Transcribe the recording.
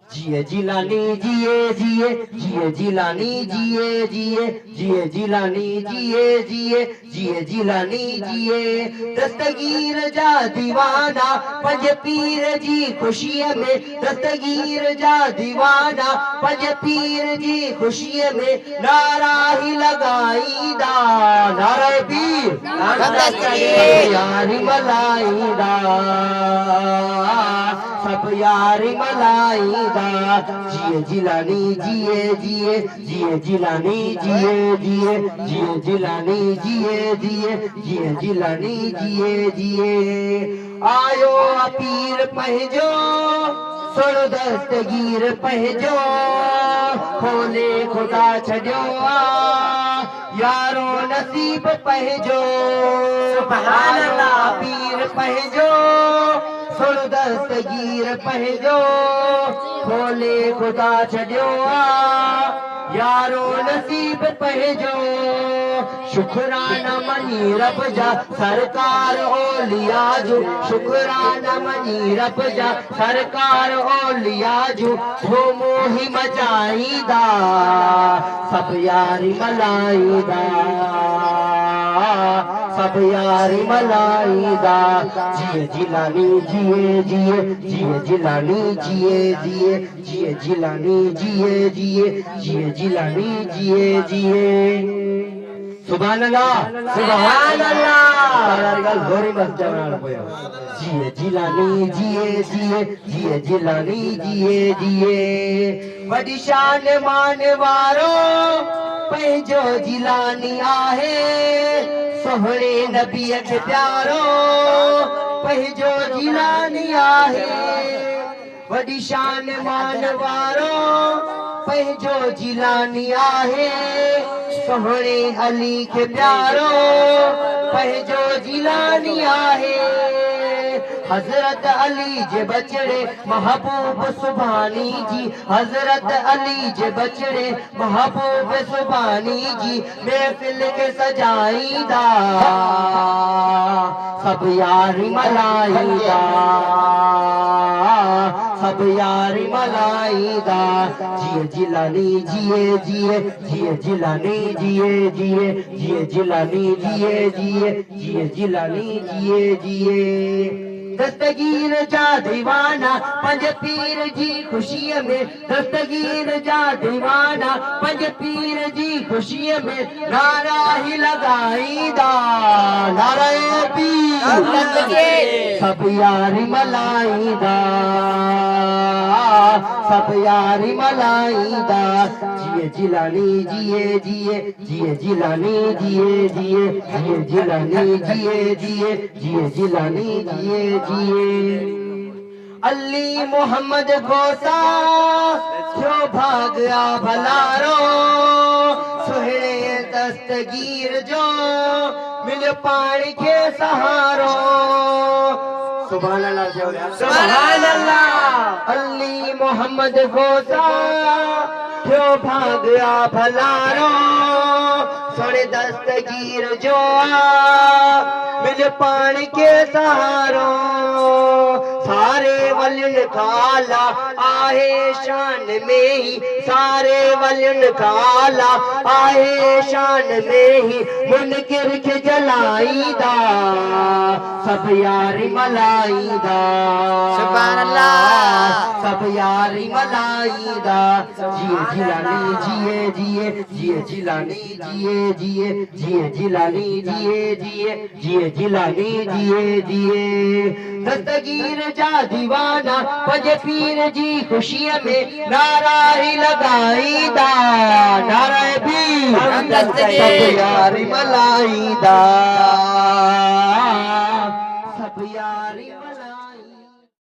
जिए जिलानी जिए जिए जिए जिलानी जिए जिए जिए जिलानी जिए जिए जिए जिलानी जिए दस्तगीर जा दीवाना पंज पीर जी खुशीअ में दस्तगीर जा दीवाना पंज पीर जी खुशीअ में नारा ही लगाईंदा नारे पीर यारी मलाईंदा सब यारी मलाईंदा जिए जिलानी जिए जिए जिए जिलानी जिए जिए जिए जिलानी जिए जिए जिए जिलानी जिए जिए आयो पीर पहजो सुन दस्तगीर पहजो खोले खुदा छजो यारो नसीब पहजो सुभान अल्लाह पीर पहजो सुन दस्तगीर पहजो खोले खुदा छजो यारो नसीब पहजो शुक्राना मनी रब जा सरकार ओलिया जो शुक्राना मनी रब जा सरकार ओलिया जो वो मोही मचाईदा सब यारी मलाईदा सब यारी मलाईदा जिए जिलानी जिए जिए जिए जिलानी जिए जिए जिए जिलानी जिए जिए जिए जिलानी जिए जिए सुभान अल्लाह सुभान अल्लाह जोरी मत जवान पोयो जिए जिलानी जिए जिए जिए जिलानी जिए जिए वडी शान मान वारो पंहिंजो जिलानी आहे सोहणे नबीअ खे प्यारो पंहिंजो जिलानी आहे वडी शान मान वारो पंहिंजो जिलानी आहे सोहणे अली खे प्यारो पंहिंजो जिलानी आहे हजरत अली जे बचड़े महबूब सुभानी जी हजरत अली जे बचड़े महबूब सुभानी जी महफिल के सजाईदा सब यारी मलाईदा सब यारी मलाईदा जिए जिलानी जिए जिए जिए जिलानी जिए जिए जिए जिलानी जिए जिए जिए जिलानी जिए जिए दस्तगीर जा दीवाना पंज पीर जी खुशीअ में दस्तगीर जा दीवाना पंज पीर जी खुशीअ में नारा ही लगाईंदा नारे पीर सब यारी मलाईंदा सब यारी मलाईंदा जिए जिलानी जिए जिए जिए जिलानी जिए जिए जिए जिलानी जिए जिए जिए जिलानी जिए जिए अली मोहम्मद गोसा जो भाग आ भलारो सुहणे दस्तगीर जो मिल पानी के सहारो सुभान अल्लाह सुभान अल्लाह अली मोहम्मद गोसा जो भाग आ भलारो सुहणे दस्तगीर जो मिल पानी के सहारो सारे वलिन काला आहे शान में ही सारे वलिन काला आहे शान में ही मुनकिर के जलाईदा सब यारी मलाईदा सुभान अल्लाह सब यारी मलाईदा जिए जिलानी जिए जिए जिए जिलानी जिए जिए जिए जिलानी जिए जिए जिए जिलानी जिए जिए दस्तगीर जा दीवाना पंज पीर जी खुशीअ में नारा ही लगाईंदा नारे पीर सब यारी मलाईंदा